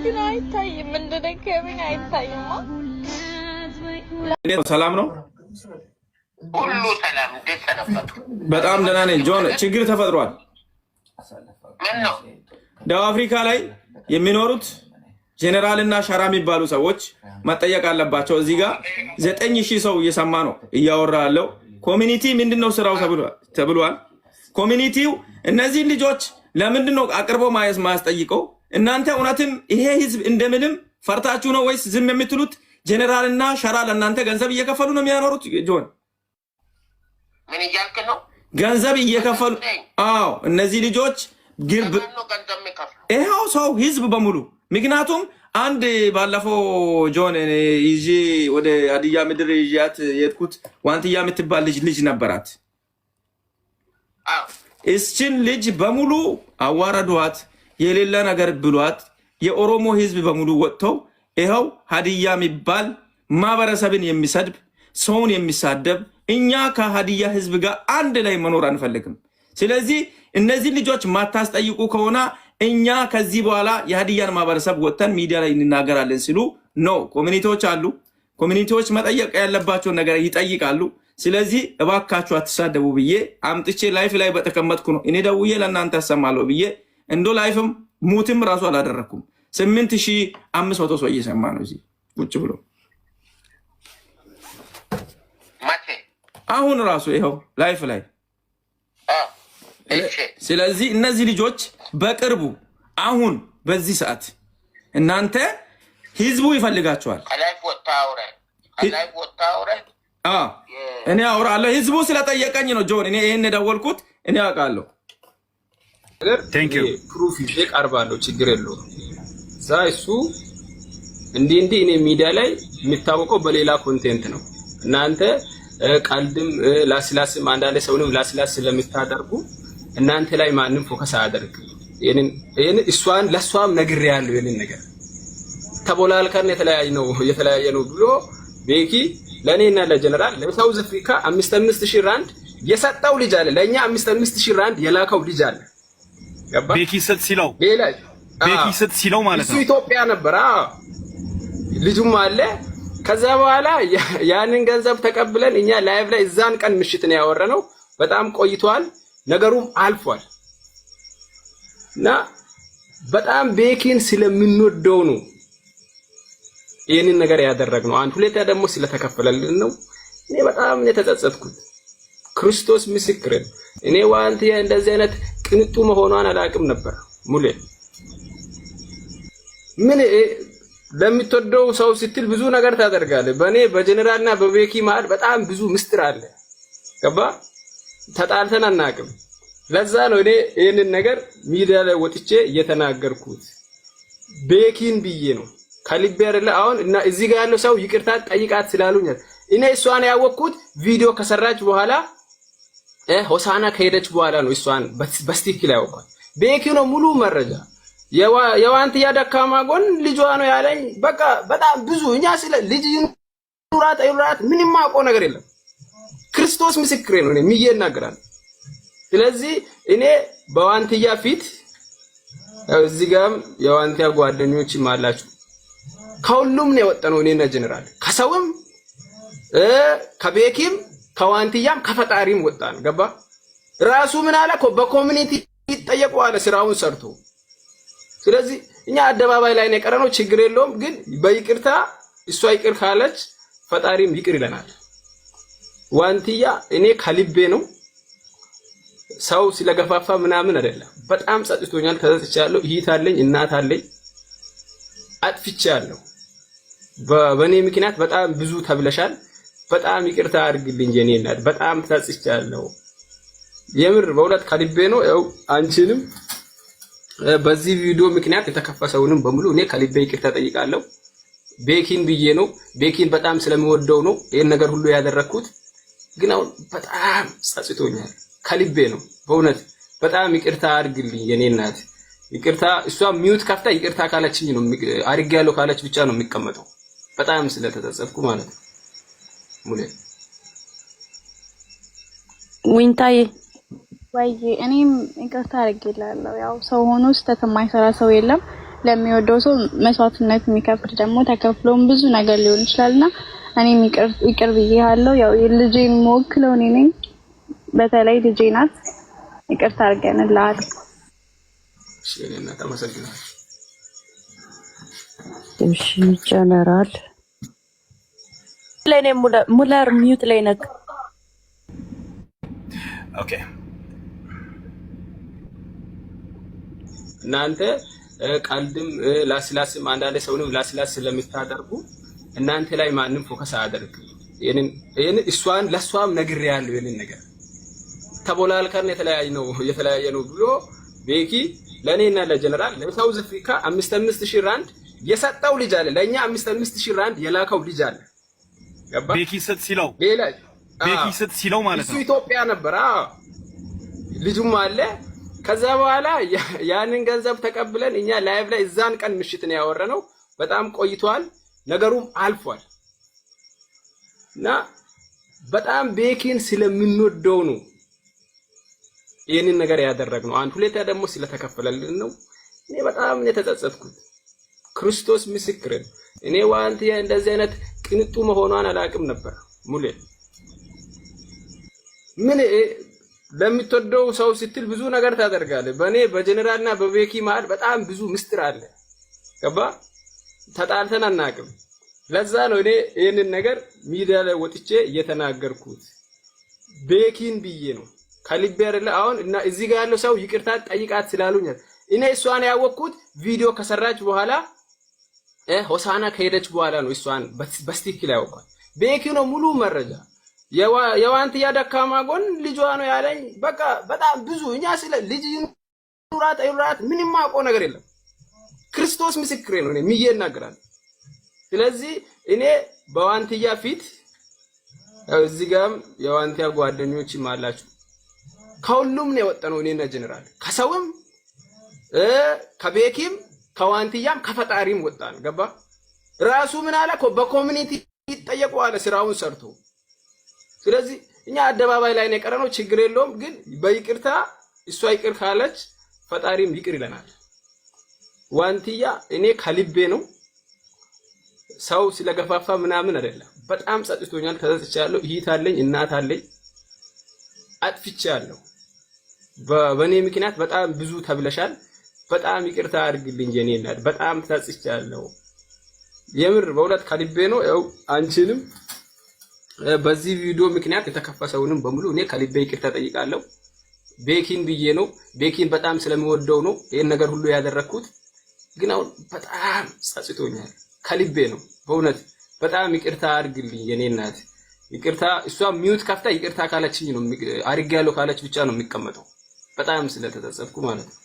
ግን አይታይም እንደደከመኝ አይታይማ ሰላም ነው ሁሉ ሰላም እንዴት ሰነበቱ በጣም ደህና ነኝ ጆን ችግር ተፈጥሯል ምን ነው ደቡብ አፍሪካ ላይ የሚኖሩት ጄኔራልና ሻራ የሚባሉ ሰዎች መጠየቅ አለባቸው እዚህ ጋር 9000 ሰው እየሰማ ነው እያወራ ያለው ኮሚኒቲ ምንድነው ስራው ተብሏል ኮሚኒቲው እነዚህ ልጆች ለምንድነው አቅርቦ ማያስጠይቀው እናንተ እውነትም ይሄ ህዝብ እንደምንም ፈርታችሁ ነው ወይስ ዝም የምትሉት ጄኔራልና ሻራ ለእናንተ ገንዘብ እየከፈሉ ነው የሚያኖሩት ጆን ምን እያልክ ነው ገንዘብ እየከፈሉ አዎ እነዚህ ልጆች ግርብ ይሄው ሰው ህዝብ በሙሉ ምክንያቱም አንድ ባለፈው ጆን ይጂ ወደ አዲያ ምድር ይያት የትኩት ዋንትያ የምትባል ልጅ ነበራት እስችን ልጅ በሙሉ አዋረዷት የሌለ ነገር ብሏት የኦሮሞ ህዝብ በሙሉ ወጥተው ይሄው ሀዲያ የሚባል ማህበረሰብን የሚሰድብ ሰውን የሚሳደብ እኛ ከሀዲያ ህዝብ ጋር አንድ ላይ መኖር አንፈልግም ስለዚህ እነዚህ ልጆች ማታስጠይቁ ከሆነ እኛ ከዚህ በኋላ የሀዲያን ማህበረሰብ ወጥተን ሚዲያ ላይ እንናገራለን ሲሉ ነው ኮሚኒቲዎች አሉ ኮሚኒቲዎች መጠየቅ ያለባቸው ነገር ይጠይቃሉ ስለዚህ እባካችሁ አትሳደቡ ብዬ አምጥቼ ላይፍ ላይ በተቀመጥኩ ነው እኔ ደውዬ ለእናንተ አሰማለሁ ብዬ እንዶ ላይፍም ሙትም ራሱ አላደረኩም 8500 ሰው እየሰማ ነው እዚህ ቁጭ ብሎ አሁን ራሱ ይሄው ላይፍ ላይ ስለዚህ እነዚህ ልጆች በቅርቡ አሁን በዚህ ሰዓት እናንተ ህዝቡ ይፈልጋቸዋል እኔ አውራለሁ ህዝቡ ስለጠየቀኝ ነው ጆን እኔ ይሄን ደወልኩት እኔ አውቃለሁ ቴንክ ዩ ፕሩፍ ይቀርባለሁ ችግር የለውም እሱ እንዲህ እኔ ሚዲያ ላይ የሚታወቀው በሌላ ኮንቴንት ነው እናንተ ቀልድም ላስላስም አንዳንድ ሰውንም ላስላስ ስለምታደርጉ እናንተ ላይ ማንንም ፎከስ አያደርግም ይሄን እሷን ለሷም ነግሬያለሁ ይሄን ነገር ተቦላልከን የተለያየ ነው ብሎ ቤኪ ለኔና ለጀነራል ለሳውዝ አፍሪካ 5000 ራንድ የሰጠው ልጅ አለ ለኛ 5000 ራንድ የላከው ልጅ አለ ገባ ቤኪ ስት ሲለው ማለት ነው እሱ ኢትዮጵያ ነበር ልጁም አለ ከዛ በኋላ ያንን ገንዘብ ተቀብለን እኛ ላይቭ ላይ እዛን ቀን ምሽት ነው ያወራነው በጣም ቆይቷል ነገሩም አልፏል እና በጣም ቤኪን ስለምንወደው ነው ይሄንን ነገር ያደረግነው አንድ ሁለታ ደግሞ ስለተከፈለልን ነው እኔ በጣም የተጸጸትኩት ክርስቶስ ምስክር እኔ ዋንትያ እንደዚህ አይነት ቅንጡ መሆኗን አላቅም ነበር ሙሌ ምን ለምትወደው ሰው ስትል ብዙ ነገር ታደርጋለህ በኔ በጀነራልና በቤኪ መሃል በጣም ብዙ ምስጥር አለ ገባ ተጣልተን አናቅም ለዛ ነው እኔ ይሄንን ነገር ሚዲያ ላይ ወጥቼ እየተናገርኩት ቤኪን ብዬ ነው ከልቤ አይደለ አሁን እና እዚህ ጋር ያለው ሰው ይቅርታ ጠይቃት ስላሉኝ እኔ እሷን ያወቅኩት ቪዲዮ ከሰራች በኋላ ሆሳና ከሄደች በኋላ ነው እሷን በስቲክል ያወቅኩት ቤኪ ነው ሙሉ መረጃ የዋንትያ ደካማ ጎን ልጇ ነው ያለኝ በቃ በጣም ብዙ እኛ ስለ ልጅ ይኑራት ምንም ማውቀው ነገር የለም ክርስቶስ ምስክሬ ነው እኔ ይናገራል ስለዚህ እኔ በዋንትያ ፊት እዚህ ጋር የዋንትያ ጓደኞች ማላችሁ ከሁሉም ነው የወጣነው እኔና ጀነራል ከሰውም ከቤኪም ከዋንትያም ከፈጣሪም ወጣን ገባ ራሱ ምን አለ በኮሚኒቲ ይጠየቁ አለ ስራውን ሰርቶ ስለዚህ እኛ አደባባይ ላይ ነው የቀረነው ችግር የለውም ግን በይቅርታ እሷ ይቅር ካለች ፈጣሪም ይቅር ይለናል ዋንትያ እኔ ከልቤ ነው ሰው ስለገፋፋ ምናምን አይደለም በጣም ጸጥቶኛል ተዘጥቻለሁ ይሄት አለኝ እናት አለኝ አጥፍቻለሁ በኔ ምክንያት በጣም ብዙ ተብለሻል በጣም ይቅርታ አድርግልኝ የኔ እናት በጣም ተጸጽቻለሁ የምር በእውነት ከልቤ ነው ያው አንቺንም በዚህ ቪዲዮ ምክንያት የተከፈሰውንም በሙሉ እኔ ከልቤ ይቅርታ ጠይቃለሁ ቤኪን ብዬ ነው ቤኪን በጣም ስለምወደው ነው ይሄን ነገር ሁሉ ያደረኩት ግን አሁን በጣም ጸጽቶኛል ከልቤ ነው በእውነት በጣም ይቅርታ አድርግልኝ የኔ እናት ይቅርታ እሷ ሚውት ከፍታ ይቅርታ ካለችኝ ነው አድርጌያለሁ ካለች ብቻ ነው የሚቀመጠው በጣም ስለተጸጸትኩ ማለት ነው ሙሌ ዊንታይ ወይ እኔም ይቅርታ አድርጌላለሁ ያው ሰው ሆኖ ስተት የማይሰራ ሰው የለም ለሚወደው ሰው መስዋዕትነት የሚከፍል ደግሞ ተከፍሎም ብዙ ነገር ሊሆን ይችላልና እኔም ይቅር ብዬሃለሁ። ያው ልጄን ሞክለው እኔ ነኝ፣ በተለይ ልጄ ናት። ይቅርታ አድርገንልሃል። እሺ እኔና ተመሰግናለሁ። እሺ ጀነራል ለኔ ሙለር ሚውት ላይ ነክ ኦኬ እናንተ ቀልድም ላስላስም አንዳንድ ሰውንም ላስላስ ስለምታደርጉ እናንተ ላይ ማንም ፎከስ አያደርግም። ይሄን እሷን ለሷም ነግሬያለሁ። ይሄን ነገር ተቦላልከን የተለያየ ነው ብሎ ቤኪ ለኔና ለጀነራል ለሳውዝ አፍሪካ 5,000 ራንድ የሰጠው ልጅ አለ። ለኛ 5,000 ራንድ የላከው ልጅ አለ። ገባ? ቤኪ ስት ሲለው ማለት ነው። እሱ ኢትዮጵያ ነበር። ልጁም አለ። ከዛ በኋላ ያንን ገንዘብ ተቀብለን እኛ ላይቭ ላይ እዛን ቀን ምሽት ነው ያወራነው። በጣም ቆይቷል፣ ነገሩም አልፏል። እና በጣም ቤኪን ስለምንወደው ነው ይሄንን ነገር ያደረግነው። አንድ ሁለታ ደግሞ ስለተከፈለልን ነው። እኔ በጣም የተጸጸትኩት ክርስቶስ ምስክር ነው። እኔ ዋንትያ እንደዚህ አይነት ቅንጡ መሆኗን አላውቅም ነበር። ሙሌ ምን ለምትወደው ሰው ስትል ብዙ ነገር ታደርጋለህ። በኔ በጀነራልና በቤኪ መሃል በጣም ብዙ ምስጢር አለ። ገባ? ተጣልተን አናውቅም። ለዛ ነው እኔ ይሄንን ነገር ሚዲያ ላይ ወጥቼ እየተናገርኩት። ቤኪን ብዬ ነው ከልቤ አይደለ። አሁን እና እዚህ ጋር ያለው ሰው ይቅርታ ጠይቃት ስላሉኝ እኔ እሷን ያወቅኩት ቪዲዮ ከሰራች በኋላ ሆሳና ከሄደች በኋላ ነው እሷን በስትክክል ያወቅኩት። ቤኪ ነው ሙሉ መረጃ የዋንትያ ደካማ ጎን ልጇ ነው ያለኝ። በቃ በጣም ብዙ እኛ ስለ ልጅ ይኑራት ምንም ማውቀው ነገር የለም። ክርስቶስ ምስክሬ ነው። እኔ ምዬ እናገራለሁ። ስለዚህ እኔ በዋንትያ ፊት እዚህ ጋርም የዋንትያ ጓደኞችም አላችሁ ከሁሉም ነው የወጣነው። እኔና ጀነራል ከሰውም ከቤኪም ከዋንትያም ከፈጣሪም ወጣን። ገባ? ራሱ ምን አለ በኮሚኒቲ ይጠየቁ አለ ስራውን ሰርቶ። ስለዚህ እኛ አደባባይ ላይ ነው የቀረነው። ችግር የለውም ግን በይቅርታ እሷ ይቅር ካለች ፈጣሪም ይቅር ይለናል። ዋንትያ እኔ ከልቤ ነው ሰው ስለገፋፋ ምናምን አይደለም። በጣም ጸጥቶኛል፣ ተጸጽቻለሁ። እህት አለኝ፣ እናት አለኝ። አጥፍቻለሁ። በኔ ምክንያት በጣም ብዙ ተብለሻል። በጣም ይቅርታ አድርግልኝ የኔ እናት። በጣም ተጸጽቻለሁ። የምር በእውነት ከልቤ ነው። ያው አንቺንም በዚህ ቪዲዮ ምክንያት የተከፈሰውንም በሙሉ እኔ ከልቤ ይቅርታ ጠይቃለሁ። ቤኪን ብዬ ነው። ቤኪን በጣም ስለምወደው ነው ይሄን ነገር ሁሉ ያደረኩት። ግን አሁን በጣም ጸጽቶኛል። ከልቤ ነው በእውነት በጣም ይቅርታ አድርግልኝ የኔ እናት። ይቅርታ እሷ ሚውት ከፍታ ይቅርታ ካለችኝ ነው አድርጌያለሁ ካለች ብቻ ነው የሚቀመጠው። በጣም ስለተጸጸትኩ ማለት ነው።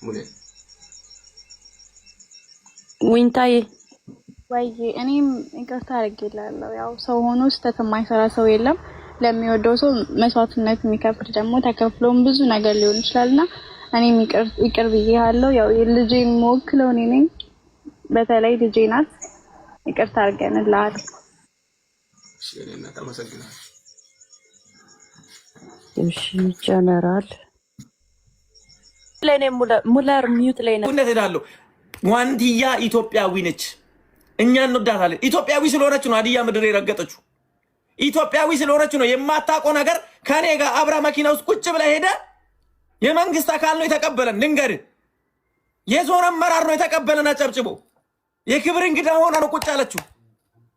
ሙሌ ዊንታይ ወይ እኔም ይቅርታ አድርጌላለሁ። ያው ሰው ሆኖ ስህተት የማይሰራ ሰው የለም። ለሚወደው ሰው መስዋዕትነት የሚከፍል ደግሞ ተከፍሎም ብዙ ነገር ሊሆን ይችላልና እኔም ይቅር ብዬሃለሁ። ያው ልጄን ሞክለው እኔ ነኝ፣ በተለይ ልጄ ናት። ይቅርታ አድርገንልሃል። እሺ እኔና ተመሰግናለሁ። እሺ ጀነራል ለኔ ሙለር ሚውት ላይ ነው እሄዳለሁ። ዋንትያ ኢትዮጵያዊ ነች። እኛ እንወዳታለን። ኢትዮጵያዊ ስለሆነች ነው ሀዲያ ምድር የረገጠችው። ኢትዮጵያዊ ስለሆነች ነው የማታውቀው ነገር ከኔ ጋር አብራ መኪና ውስጥ ቁጭ ብላ ሄደ። የመንግስት አካል ነው የተቀበለን። ልንገርህ፣ የዞን አመራር ነው የተቀበለን አጨብጭቦ። የክብር እንግዳ ሆና ነው ቁጭ አለችው።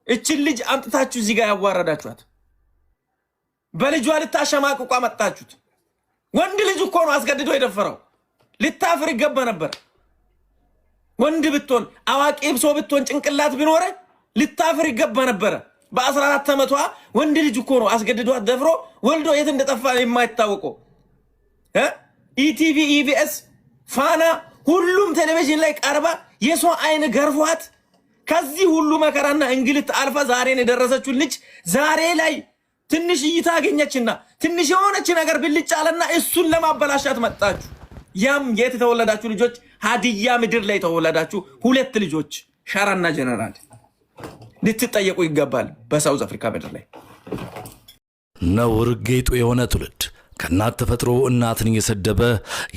እችን ልጅ አምጥታችሁ እዚህ ጋር ያዋረዳችኋት፣ በልጇ ልታሸማቅቋ መጣችሁት። ወንድ ልጅ እኮ ነው አስገድዶ የደፈረው። ልታፍር ይገባ ነበር። ወንድ ብትሆን አዋቂ ብሶ ብትሆን ጭንቅላት ቢኖር ልታፍር ይገባ ነበረ። በ14 ዓመቷ ወንድ ልጅ እኮ ነው አስገድዷት ደፍሮ ወልዶ የት እንደጠፋ የማይታወቀው። ኢቲቪ፣ ኢቢኤስ፣ ፋና ሁሉም ቴሌቪዥን ላይ ቀርባ የሰው አይን ገርፏት ከዚህ ሁሉ መከራና እንግልት አልፋ ዛሬን የደረሰችው ልጅ ዛሬ ላይ ትንሽ እይታ አገኘችና ትንሽ የሆነች ነገር ብልጫለና እሱን ለማበላሻት መጣችሁ። ያም የት የተወለዳችሁ ልጆች ሀዲያ ምድር ላይ የተወለዳችሁ 2 ልጆች ሻራና ጀነራል ልትጠየቁ ይገባል። በሳውዝ አፍሪካ ምድር ላይ ነውር ጌጡ የሆነ ትውልድ ከእናት ተፈጥሮ እናትን እየሰደበ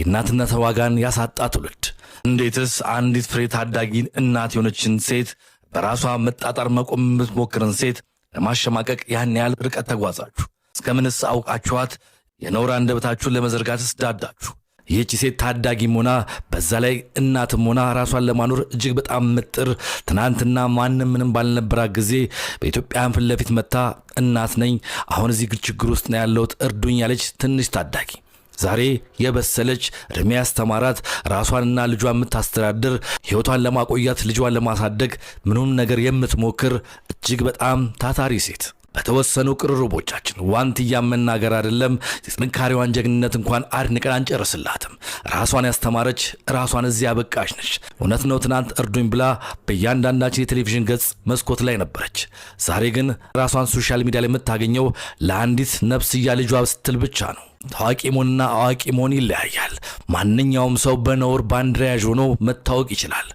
የእናትነት ዋጋን ያሳጣ ትውልድ እንዴትስ አንዲት ፍሬ ታዳጊን እናት የሆነችን ሴት በራሷ መጣጣር መቆም የምትሞክርን ሴት ለማሸማቀቅ ያን ያህል ርቀት ተጓዛችሁ? እስከምንስ አውቃችኋት የነውር አንደበታችሁን ለመዘርጋትስ ዳዳችሁ? ይህች ሴት ታዳጊም ሆና በዛ ላይ እናትም ሆና ራሷን ለማኖር እጅግ በጣም ምጥር ትናንትና ማንም ምንም ባልነበራት ጊዜ በኢትዮጵያን ፊት ለፊት መታ እናት ነኝ አሁን እዚህ ችግር ውስጥ ነው ያለሁት እርዱኝ ያለች ትንሽ ታዳጊ ዛሬ የበሰለች እድሜ ያስተማራት ራሷንና ልጇን የምታስተዳድር ህይወቷን ለማቆያት ልጇን ለማሳደግ ምንም ነገር የምትሞክር እጅግ በጣም ታታሪ ሴት በተወሰኑ ቅርርቦቻችን ዋንትያ መናገር አይደለም የጥንካሬዋን ጀግንነት እንኳን አድንቀን አንጨርስላትም። ራሷን ያስተማረች ራሷን እዚያ ያበቃች ነች። እውነት ነው ትናንት እርዱኝ ብላ በእያንዳንዳችን የቴሌቪዥን ገጽ መስኮት ላይ ነበረች። ዛሬ ግን ራሷን ሶሻል ሚዲያ ላይ የምታገኘው ለአንዲት ነፍስያ ልጇ ስትል ብቻ ነው። ታዋቂ መሆንና አዋቂ መሆን ይለያያል። ማንኛውም ሰው በነውር ባንዲራ ያዥ ሆኖ መታወቅ ይችላል።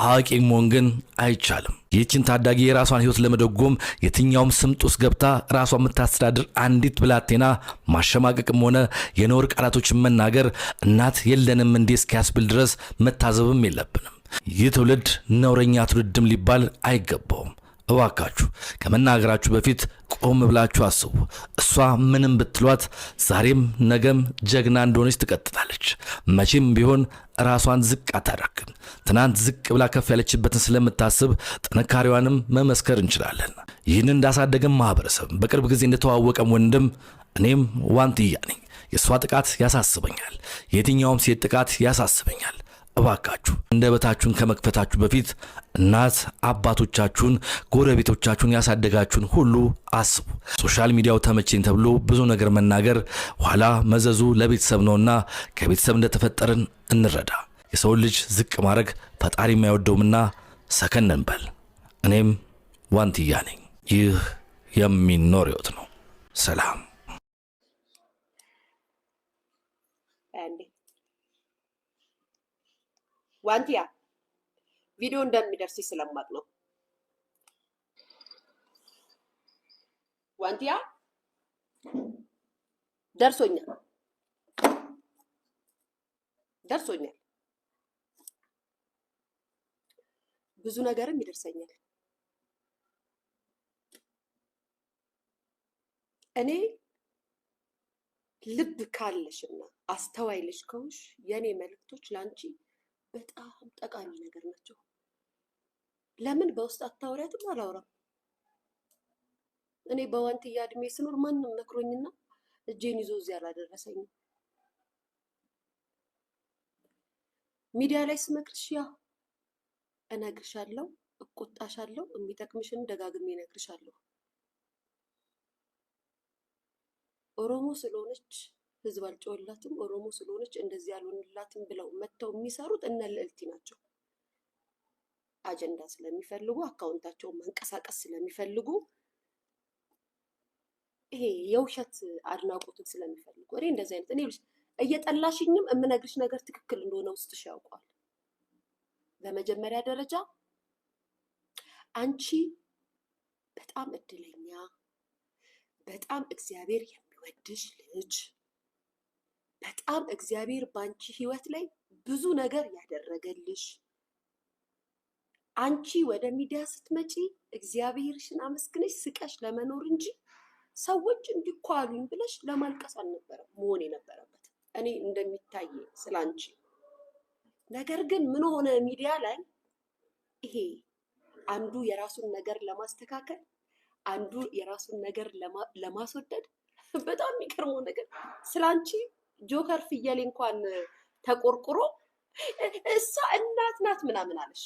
አዋቂ መሆን ግን አይቻልም። ይህችን ታዳጊ የራሷን ህይወት ለመደጎም የትኛውም ስምጥ ውስጥ ገብታ ራሷን የምታስተዳድር አንዲት ብላቴና ማሸማቀቅም ሆነ የነውር ቃላቶችን መናገር እናት የለንም እንዴ እስኪያስብል ድረስ መታዘብም የለብንም። ይህ ትውልድ ነውረኛ ትውልድም ሊባል አይገባውም። እባካችሁ ከመናገራችሁ በፊት ቆም ብላችሁ አስቡ። እሷ ምንም ብትሏት ዛሬም ነገም ጀግና እንደሆነች ትቀጥላለች። መቼም ቢሆን ራሷን ዝቅ አታደርግም። ትናንት ዝቅ ብላ ከፍ ያለችበትን ስለምታስብ ጥንካሬዋንም መመስከር እንችላለን። ይህንን እንዳሳደገም ማህበረሰብ በቅርብ ጊዜ እንደተዋወቀም ወንድም እኔም ዋንትያ ነኝ። የእሷ ጥቃት ያሳስበኛል። የትኛውም ሴት ጥቃት ያሳስበኛል። እባካችሁ እንደበታችሁን ከመክፈታችሁ በፊት እናት አባቶቻችሁን ጎረቤቶቻችሁን ያሳደጋችሁን ሁሉ አስቡ። ሶሻል ሚዲያው ተመቸኝ ተብሎ ብዙ ነገር መናገር ኋላ መዘዙ ለቤተሰብ ነውና ከቤተሰብ እንደተፈጠርን እንረዳ። የሰው ልጅ ዝቅ ማድረግ ፈጣሪ የማይወደውምና ሰከን እንበል። እኔም ዋንትያ ነኝ። ይህ የሚኖር ህይወት ነው። ሰላም። ዋንትያ ቪዲዮ እንደሚደርስ ስለማቅ ነው። ዋንትያ ደርሶኛል። ብዙ ነገርም ይደርሰኛል። እኔ ልብ ካለሽና አስተዋይ ልጅ ከሆንሽ የኔ መልእክቶች ላንቺ በጣም ጠቃሚ ነገር ናቸው። ለምን በውስጥ አታወሪያትም? አላወራም። እኔ በዋንትያ እድሜ ስኖር ማንም መክሮኝና እጄን ይዞ እዚህ አላደረሰኝም። ሚዲያ ላይ ስመክርሽ ያ እነግርሻለሁ፣ እቆጣሻለሁ፣ የሚጠቅምሽን ደጋግሜ እነግርሻለሁ። ኦሮሞ ስለሆነች ህዝብ አልጮህላትም፣ ኦሮሞ ስለሆነች እንደዚህ ያልሆንላትም ብለው መተው የሚሰሩት እነ ልዕልቲ ናቸው። አጀንዳ ስለሚፈልጉ አካውንታቸውን ማንቀሳቀስ ስለሚፈልጉ ይሄ የውሸት አድናቆትን ስለሚፈልጉ እኔ እንደዚህ አይነት እኔ እየጠላሽኝም የምነግርሽ ነገር ትክክል እንደሆነ ውስጥሽ ያውቀዋል። በመጀመሪያ ደረጃ አንቺ በጣም እድለኛ በጣም እግዚአብሔር የሚወድሽ ልጅ በጣም እግዚአብሔር ባንቺ ህይወት ላይ ብዙ ነገር ያደረገልሽ አንቺ ወደ ሚዲያ ስትመጪ እግዚአብሔርሽን አመስግነሽ ስቀሽ ለመኖር እንጂ ሰዎች እንዲኳሉኝ ብለሽ ለማልቀስ አልነበረም መሆን የነበረበት እኔ እንደሚታይ ስላንቺ። ነገር ግን ምን ሆነ ሚዲያ ላይ ይሄ አንዱ የራሱን ነገር ለማስተካከል አንዱ የራሱን ነገር ለማስወደድ በጣም የሚገርመው ነገር ስላንቺ ጆከር ፍየሌ እንኳን ተቆርቁሮ እሷ እናት ናት ምናምን አለሽ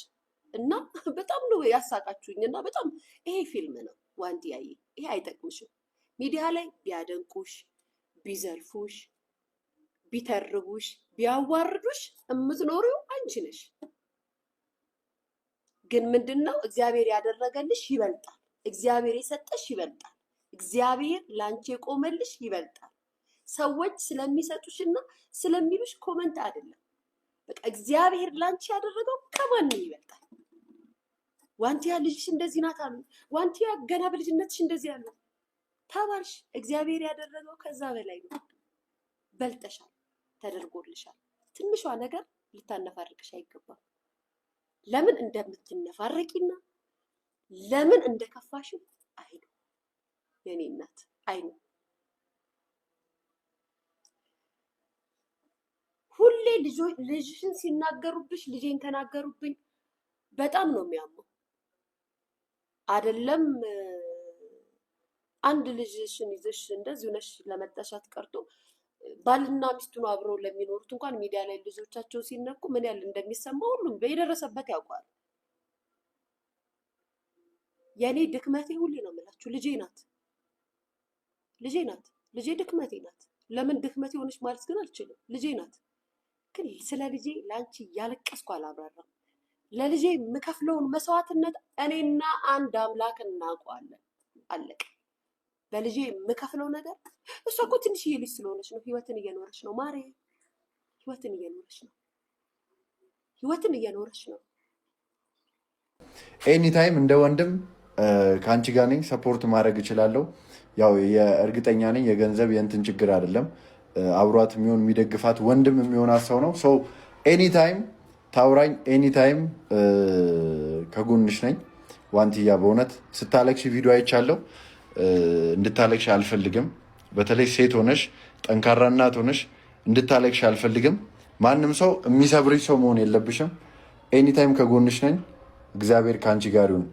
እና በጣም ነው ያሳቃችሁኝ። እና በጣም ይሄ ፊልም ነው ዋንትያዬ፣ ይሄ አይጠቅምሽም። ሚዲያ ላይ ቢያደንቁሽ ቢዘልፉሽ ቢተርቡሽ ቢያዋርዱሽ የምትኖሪው አንቺ ነሽ። ግን ምንድነው እግዚአብሔር ያደረገልሽ ይበልጣል፣ እግዚአብሔር የሰጠሽ ይበልጣል፣ እግዚአብሔር ላንቺ የቆመልሽ ይበልጣል። ሰዎች ስለሚሰጡሽና ስለሚሉሽ ኮመንት አይደለም፣ በቃ እግዚአብሔር ላንቺ ያደረገው ከማንም ይበልጣል። ዋንትያ ልጅሽ እንደዚህ ናት አሉ። ዋንትያ ገና በልጅነትሽ እንደዚህ ያለ ተባልሽ። እግዚአብሔር ያደረገው ከዛ በላይ ነው። በልጠሻል፣ ተደርጎልሻል። ትንሿ ነገር ልታነፋርቅሽ አይገባም። ለምን እንደምትነፋረቂና ለምን እንደከፋሽ አይኑ የኔ እናት አይኑ። ሁሌ ልጅሽን ሲናገሩብሽ ልጄን ተናገሩብኝ በጣም ነው የሚያመው። አይደለም አንድ ልጅሽን ይዘሽ እንደዚህ ነሽ ለመጣሻት ቀርቶ ባልና ሚስቱ ነው አብረው ለሚኖሩት እንኳን ሚዲያ ላይ ልጆቻቸው ሲነኩ ምን ያህል እንደሚሰማው ሁሉም በየደረሰበት ያውቃል። የኔ ድክመቴ ሁሌ ነው የምላችሁ ልጄ ናት። ልጄ ድክመቴ ናት። ለምን ድክመቴ ሆነች ማለት ግን አልችልም። ልጄ ናት። ግን ስለ ልጄ ላንቺ ያለቀስኩ አላብራራም። ለልጄ የምከፍለውን መስዋዕትነት እኔና አንድ አምላክ እናውቀዋለን። አለቀ። ለልጄ የምከፍለው ነገር እሷ እኮ ትንሽዬ ልጅ ስለሆነች ነው። ህይወትን እየኖረች ነው ማሬ፣ ህይወትን እየኖረች ነው። ኤኒ ታይም እንደ ወንድም ከአንቺ ጋር ነኝ፣ ሰፖርት ማድረግ እችላለሁ። ያው የእርግጠኛ ነኝ የገንዘብ የእንትን ችግር አይደለም። አብሯት የሚሆን የሚደግፋት ወንድም የሚሆናት ሰው ነው። ሰው ኤኒ ታይም ታውራኝ፣ ኤኒ ታይም ከጎንሽ ነኝ። ዋንትያ በእውነት ስታለቅሽ ቪዲዮ አይቻለሁ። እንድታለቅሽ አልፈልግም። በተለይ ሴት ሆነሽ ጠንካራ እናት ሆነሽ እንድታለቅሽ አልፈልግም። ማንም ሰው የሚሰብርሽ ሰው መሆን የለብሽም። ኤኒ ታይም ከጎንሽ ነኝ። እግዚአብሔር ከአንቺ ጋር ይሁን።